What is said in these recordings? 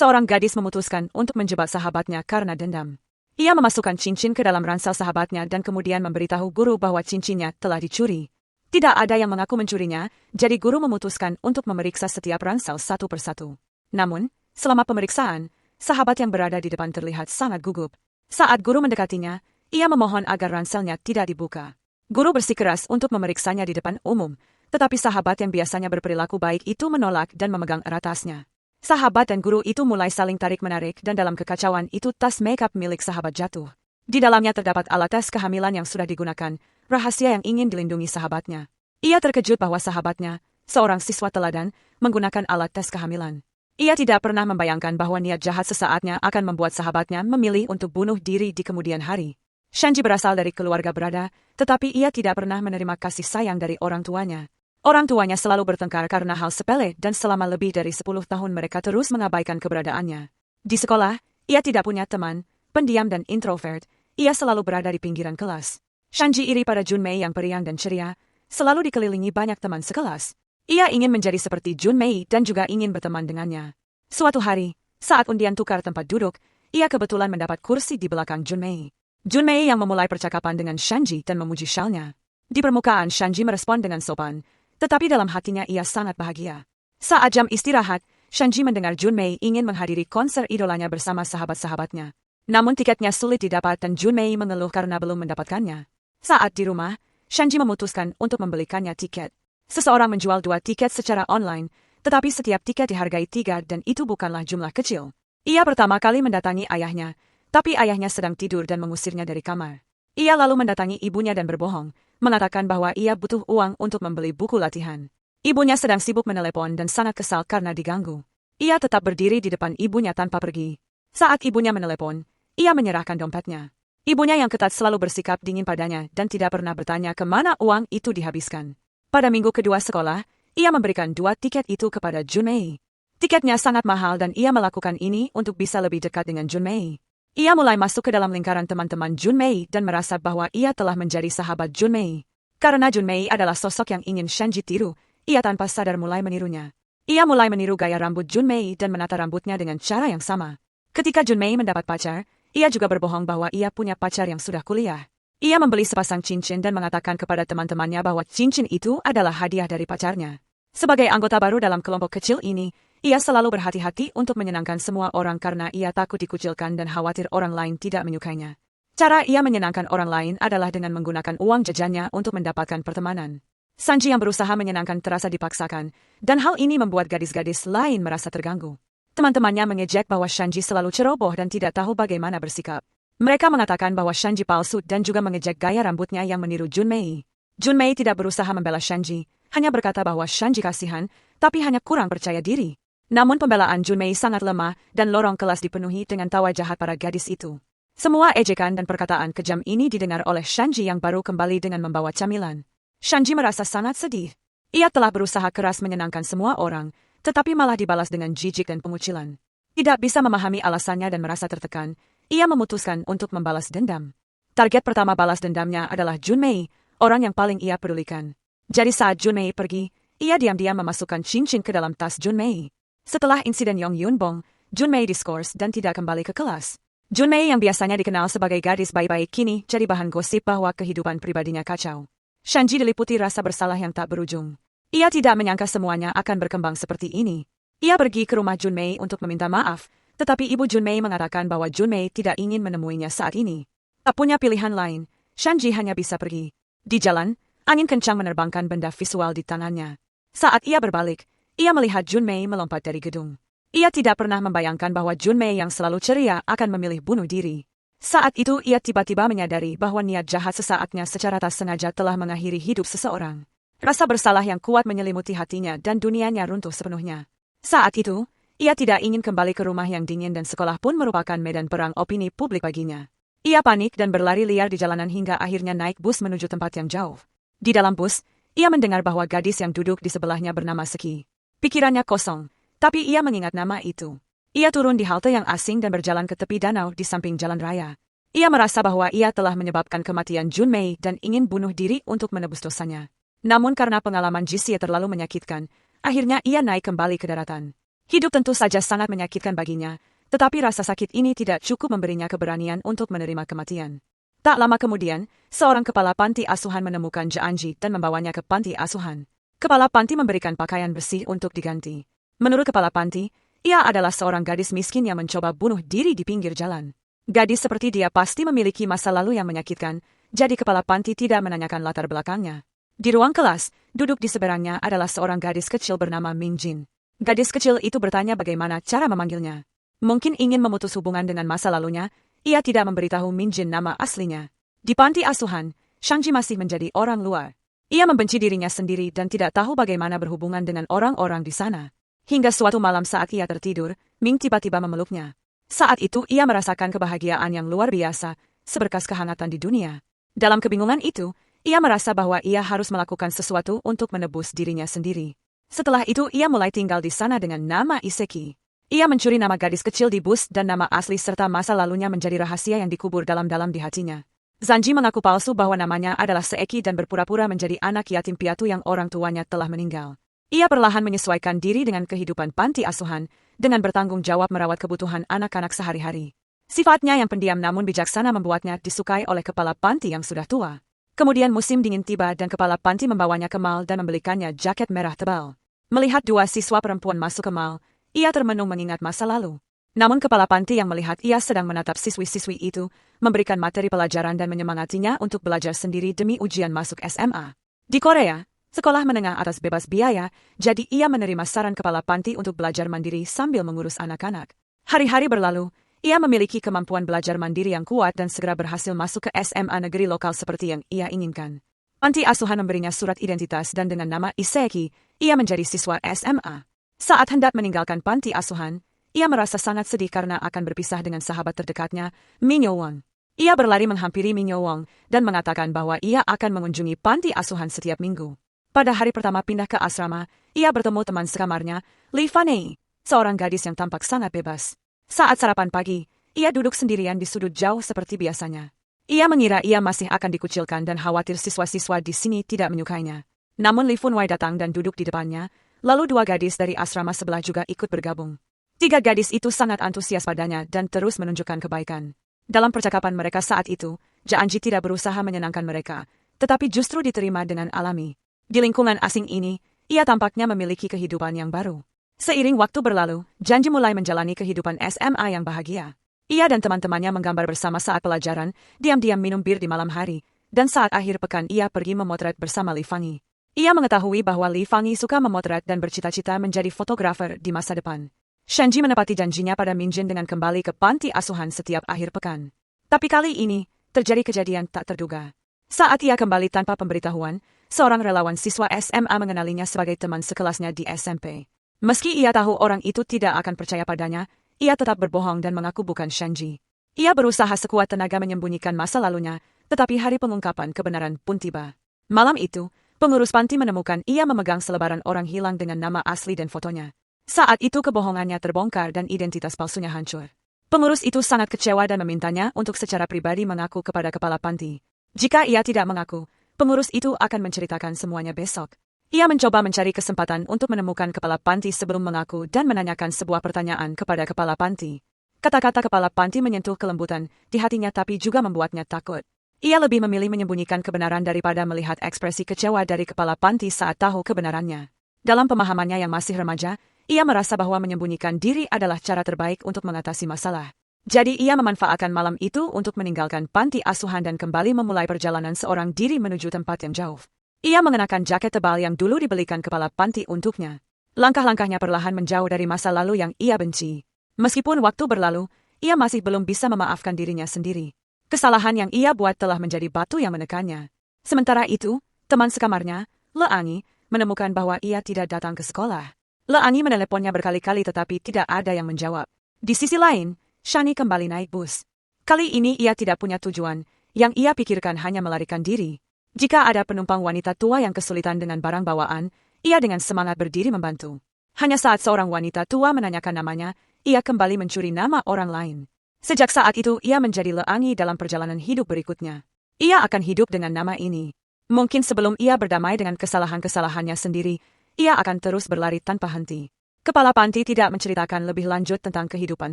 Seorang gadis memutuskan untuk menjebak sahabatnya karena dendam. Ia memasukkan cincin ke dalam ransel sahabatnya dan kemudian memberitahu guru bahwa cincinnya telah dicuri. Tidak ada yang mengaku mencurinya, jadi guru memutuskan untuk memeriksa setiap ransel satu persatu. Namun, selama pemeriksaan, sahabat yang berada di depan terlihat sangat gugup. Saat guru mendekatinya, ia memohon agar ranselnya tidak dibuka. Guru bersikeras untuk memeriksanya di depan umum, tetapi sahabat yang biasanya berperilaku baik itu menolak dan memegang erat tasnya. Sahabat dan guru itu mulai saling tarik-menarik dan dalam kekacauan itu tas makeup milik sahabat jatuh. Di dalamnya terdapat alat tes kehamilan yang sudah digunakan, rahasia yang ingin dilindungi sahabatnya. Ia terkejut bahwa sahabatnya, seorang siswa teladan, menggunakan alat tes kehamilan. Ia tidak pernah membayangkan bahwa niat jahat sesaatnya akan membuat sahabatnya memilih untuk bunuh diri di kemudian hari. Shanji berasal dari keluarga berada, tetapi ia tidak pernah menerima kasih sayang dari orang tuanya. Orang tuanya selalu bertengkar karena hal sepele dan selama lebih dari 10 tahun mereka terus mengabaikan keberadaannya. Di sekolah, ia tidak punya teman, pendiam dan introvert, ia selalu berada di pinggiran kelas. Shanji iri pada Junmei yang periang dan ceria, selalu dikelilingi banyak teman sekelas. Ia ingin menjadi seperti Junmei dan juga ingin berteman dengannya. Suatu hari, saat undian tukar tempat duduk, ia kebetulan mendapat kursi di belakang Junmei. Junmei yang memulai percakapan dengan Shanji dan memuji syalnya. Di permukaan Shanji merespon dengan sopan, tetapi dalam hatinya ia sangat bahagia. Saat jam istirahat, Shanji mendengar Junmei ingin menghadiri konser idolanya bersama sahabat-sahabatnya. Namun tiketnya sulit didapat dan Junmei mengeluh karena belum mendapatkannya. Saat di rumah, Shanji memutuskan untuk membelikannya tiket. Seseorang menjual 2 tiket secara online, tetapi setiap tiket dihargai 3 dan itu bukanlah jumlah kecil. Ia pertama kali mendatangi ayahnya, tapi ayahnya sedang tidur dan mengusirnya dari kamar. Ia lalu mendatangi ibunya dan berbohong, mengatakan bahwa ia butuh uang untuk membeli buku latihan. Ibunya sedang sibuk menelepon dan sangat kesal karena diganggu. Ia tetap berdiri di depan ibunya tanpa pergi. Saat ibunya menelepon, ia menyerahkan dompetnya. Ibunya yang ketat selalu bersikap dingin padanya dan tidak pernah bertanya kemana uang itu dihabiskan. Pada minggu kedua sekolah, ia memberikan 2 tiket itu kepada Junmei. Tiketnya sangat mahal dan ia melakukan ini untuk bisa lebih dekat dengan Junmei. Ia mulai masuk ke dalam lingkaran teman-teman Junmei dan merasa bahwa ia telah menjadi sahabat Junmei. Karena Junmei adalah sosok yang ingin Shanji tiru, ia tanpa sadar mulai menirunya. Ia mulai meniru gaya rambut Junmei dan menata rambutnya dengan cara yang sama. Ketika Junmei mendapat pacar, ia juga berbohong bahwa ia punya pacar yang sudah kuliah. Ia membeli sepasang cincin dan mengatakan kepada teman-temannya bahwa cincin itu adalah hadiah dari pacarnya. Sebagai anggota baru dalam kelompok kecil ini, ia selalu berhati-hati untuk menyenangkan semua orang karena ia takut dikucilkan dan khawatir orang lain tidak menyukainya. Cara ia menyenangkan orang lain adalah dengan menggunakan uang jajannya untuk mendapatkan pertemanan. Shanji yang berusaha menyenangkan terasa dipaksakan, dan hal ini membuat gadis-gadis lain merasa terganggu. Teman-temannya mengejek bahwa Shanji selalu ceroboh dan tidak tahu bagaimana bersikap. Mereka mengatakan bahwa Shanji palsu dan juga mengejek gaya rambutnya yang meniru Junmei. Junmei tidak berusaha membela Shanji, hanya berkata bahwa Shanji kasihan, tapi hanya kurang percaya diri. Namun pembelaan Junmei sangat lemah dan lorong kelas dipenuhi dengan tawa jahat para gadis itu. Semua ejekan dan perkataan kejam ini didengar oleh Shanji yang baru kembali dengan membawa camilan. Shanji merasa sangat sedih. Ia telah berusaha keras menyenangkan semua orang, tetapi malah dibalas dengan jijik dan pengucilan. Tidak bisa memahami alasannya dan merasa tertekan, ia memutuskan untuk membalas dendam. Target pertama balas dendamnya adalah Junmei, orang yang paling ia pedulikan. Jadi saat Junmei pergi, ia diam-diam memasukkan cincin ke dalam tas Junmei. Setelah insiden Yong Yunbong, Junmei diskors dan tidak kembali ke kelas. Junmei yang biasanya dikenal sebagai gadis baik-baik kini jadi bahan gosip bahwa kehidupan pribadinya kacau. Shanji diliputi rasa bersalah yang tak berujung. Ia tidak menyangka semuanya akan berkembang seperti ini. Ia pergi ke rumah Junmei untuk meminta maaf, tetapi ibu Junmei mengatakan bahwa Junmei tidak ingin menemuinya saat ini. Tak punya pilihan lain, Shanji hanya bisa pergi. Di jalan, angin kencang menerbangkan benda visual di tangannya. Saat ia berbalik, ia melihat Junmei melompat dari gedung. Ia tidak pernah membayangkan bahwa Junmei yang selalu ceria akan memilih bunuh diri. Saat itu ia tiba-tiba menyadari bahwa niat jahat sesaatnya secara tak sengaja telah mengakhiri hidup seseorang. Rasa bersalah yang kuat menyelimuti hatinya dan dunianya runtuh sepenuhnya. Saat itu, ia tidak ingin kembali ke rumah yang dingin dan sekolah pun merupakan medan perang opini publik baginya. Ia panik dan berlari liar di jalanan hingga akhirnya naik bus menuju tempat yang jauh. Di dalam bus, ia mendengar bahwa gadis yang duduk di sebelahnya bernama Seki. Pikirannya kosong, tapi ia mengingat nama itu. Ia turun di halte yang asing dan berjalan ke tepi danau di samping jalan raya. Ia merasa bahwa ia telah menyebabkan kematian Junmei dan ingin bunuh diri untuk menebus dosanya. Namun karena pengalaman Jisye terlalu menyakitkan, akhirnya ia naik kembali ke daratan. Hidup tentu saja sangat menyakitkan baginya, tetapi rasa sakit ini tidak cukup memberinya keberanian untuk menerima kematian. Tak lama kemudian, seorang kepala panti asuhan menemukan Janji dan membawanya ke panti asuhan. Kepala panti memberikan pakaian bersih untuk diganti. Menurut kepala panti, ia adalah seorang gadis miskin yang mencoba bunuh diri di pinggir jalan. Gadis seperti dia pasti memiliki masa lalu yang menyakitkan, jadi kepala panti tidak menanyakan latar belakangnya. Di ruang kelas, duduk di seberangnya adalah seorang gadis kecil bernama Ming Jin. Gadis kecil itu bertanya bagaimana cara memanggilnya. Mungkin ingin memutus hubungan dengan masa lalunya, ia tidak memberitahu Ming Jin nama aslinya. Di panti asuhan, Shangji masih menjadi orang luar. Ia membenci dirinya sendiri dan tidak tahu bagaimana berhubungan dengan orang-orang di sana. Hingga suatu malam saat ia tertidur, Ming tiba-tiba memeluknya. Saat itu ia merasakan kebahagiaan yang luar biasa, seberkas kehangatan di dunia. Dalam kebingungan itu, ia merasa bahwa ia harus melakukan sesuatu untuk menebus dirinya sendiri. Setelah itu ia mulai tinggal di sana dengan nama Iseki. Ia mencuri nama gadis kecil di bus dan nama asli serta masa lalunya menjadi rahasia yang dikubur dalam-dalam di hatinya. Zanji mengaku palsu bahwa namanya adalah Seeki dan berpura-pura menjadi anak yatim piatu yang orang tuanya telah meninggal. Ia perlahan menyesuaikan diri dengan kehidupan panti asuhan, dengan bertanggung jawab merawat kebutuhan anak-anak sehari-hari. Sifatnya yang pendiam namun bijaksana membuatnya disukai oleh kepala panti yang sudah tua. Kemudian musim dingin tiba dan kepala panti membawanya ke mal dan membelikannya jaket merah tebal. Melihat dua siswa perempuan masuk ke mal, ia termenung mengingat masa lalu. Namun kepala panti yang melihat ia sedang menatap siswi-siswi itu, memberikan materi pelajaran dan menyemangatinya untuk belajar sendiri demi ujian masuk SMA. Di Korea, sekolah menengah atas bebas biaya, jadi ia menerima saran kepala panti untuk belajar mandiri sambil mengurus anak-anak. Hari-hari berlalu, ia memiliki kemampuan belajar mandiri yang kuat dan segera berhasil masuk ke SMA negeri lokal seperti yang ia inginkan. Panti asuhan memberinya surat identitas dan dengan nama Iseki, ia menjadi siswa SMA. Saat hendak meninggalkan panti asuhan, ia merasa sangat sedih karena akan berpisah dengan sahabat terdekatnya, Min Yo Won. Ia berlari menghampiri Min Yo Won dan mengatakan bahwa ia akan mengunjungi panti asuhan setiap minggu. Pada hari pertama pindah ke asrama, ia bertemu teman sekamarnya, Lee Fanei, seorang gadis yang tampak sangat bebas. Saat sarapan pagi, ia duduk sendirian di sudut jauh seperti biasanya. Ia mengira ia masih akan dikucilkan dan khawatir siswa-siswa di sini tidak menyukainya. Namun Li Funwei datang dan duduk di depannya, lalu dua gadis dari asrama sebelah juga ikut bergabung. Tiga gadis itu sangat antusias padanya dan terus menunjukkan kebaikan. Dalam percakapan mereka saat itu, Janji tidak berusaha menyenangkan mereka, tetapi justru diterima dengan alami. Di lingkungan asing ini, ia tampaknya memiliki kehidupan yang baru. Seiring waktu berlalu, Janji mulai menjalani kehidupan SMA yang bahagia. Ia dan teman-temannya menggambar bersama saat pelajaran, diam-diam minum bir di malam hari, dan saat akhir pekan ia pergi memotret bersama Li Fangi. Ia mengetahui bahwa Li Fangi suka memotret dan bercita-cita menjadi fotografer di masa depan. Shenji menepati janjinya pada Min Jin dengan kembali ke panti asuhan setiap akhir pekan. Tapi kali ini, terjadi kejadian tak terduga. Saat ia kembali tanpa pemberitahuan, seorang relawan siswa SMA mengenalinya sebagai teman sekelasnya di SMP. Meski ia tahu orang itu tidak akan percaya padanya, ia tetap berbohong dan mengaku bukan Shenji. Ia berusaha sekuat tenaga menyembunyikan masa lalunya, tetapi hari pengungkapan kebenaran pun tiba. Malam itu, pengurus panti menemukan ia memegang selebaran orang hilang dengan nama asli dan fotonya. Saat itu kebohongannya terbongkar dan identitas palsunya hancur. Pengurus itu sangat kecewa dan memintanya untuk secara pribadi mengaku kepada kepala panti. Jika ia tidak mengaku, pengurus itu akan menceritakan semuanya besok. Ia mencoba mencari kesempatan untuk menemukan kepala panti sebelum mengaku dan menanyakan sebuah pertanyaan kepada kepala panti. Kata-kata kepala panti menyentuh kelembutan di hatinya tapi juga membuatnya takut. Ia lebih memilih menyembunyikan kebenaran daripada melihat ekspresi kecewa dari kepala panti saat tahu kebenarannya. Dalam pemahamannya yang masih remaja, ia merasa bahwa menyembunyikan diri adalah cara terbaik untuk mengatasi masalah. Jadi ia memanfaatkan malam itu untuk meninggalkan panti asuhan dan kembali memulai perjalanan seorang diri menuju tempat yang jauh. Ia mengenakan jaket tebal yang dulu dibelikan kepala panti untuknya. Langkah-langkahnya perlahan menjauh dari masa lalu yang ia benci. Meskipun waktu berlalu, ia masih belum bisa memaafkan dirinya sendiri. Kesalahan yang ia buat telah menjadi batu yang menekannya. Sementara itu, teman sekamarnya, Le Angi, menemukan bahwa ia tidak datang ke sekolah. Le Angi meneleponnya berkali-kali tetapi tidak ada yang menjawab. Di sisi lain, Shani kembali naik bus. Kali ini ia tidak punya tujuan, yang ia pikirkan hanya melarikan diri. Jika ada penumpang wanita tua yang kesulitan dengan barang bawaan, ia dengan semangat berdiri membantu. Hanya saat seorang wanita tua menanyakan namanya, ia kembali mencuri nama orang lain. Sejak saat itu ia menjadi Le Angi dalam perjalanan hidup berikutnya. Ia akan hidup dengan nama ini. Mungkin sebelum ia berdamai dengan kesalahan-kesalahannya sendiri, ia akan terus berlari tanpa henti. Kepala Panti tidak menceritakan lebih lanjut tentang kehidupan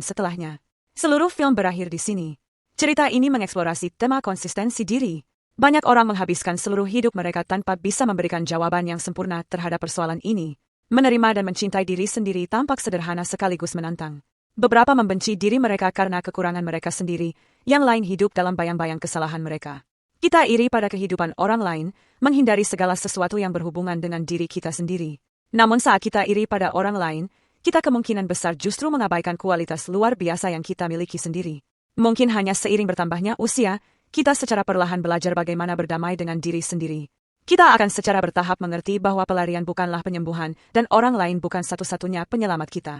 setelahnya. Seluruh film berakhir di sini. Cerita ini mengeksplorasi tema konsistensi diri. Banyak orang menghabiskan seluruh hidup mereka tanpa bisa memberikan jawaban yang sempurna terhadap persoalan ini. Menerima dan mencintai diri sendiri tampak sederhana sekaligus menantang. Beberapa membenci diri mereka karena kekurangan mereka sendiri, yang lain hidup dalam bayang-bayang kesalahan mereka. Kita iri pada kehidupan orang lain, menghindari segala sesuatu yang berhubungan dengan diri kita sendiri. Namun saat kita iri pada orang lain, kita kemungkinan besar justru mengabaikan kualitas luar biasa yang kita miliki sendiri. Mungkin hanya seiring bertambahnya usia, kita secara perlahan belajar bagaimana berdamai dengan diri sendiri. Kita akan secara bertahap mengerti bahwa pelarian bukanlah penyembuhan dan orang lain bukan satu-satunya penyelamat kita.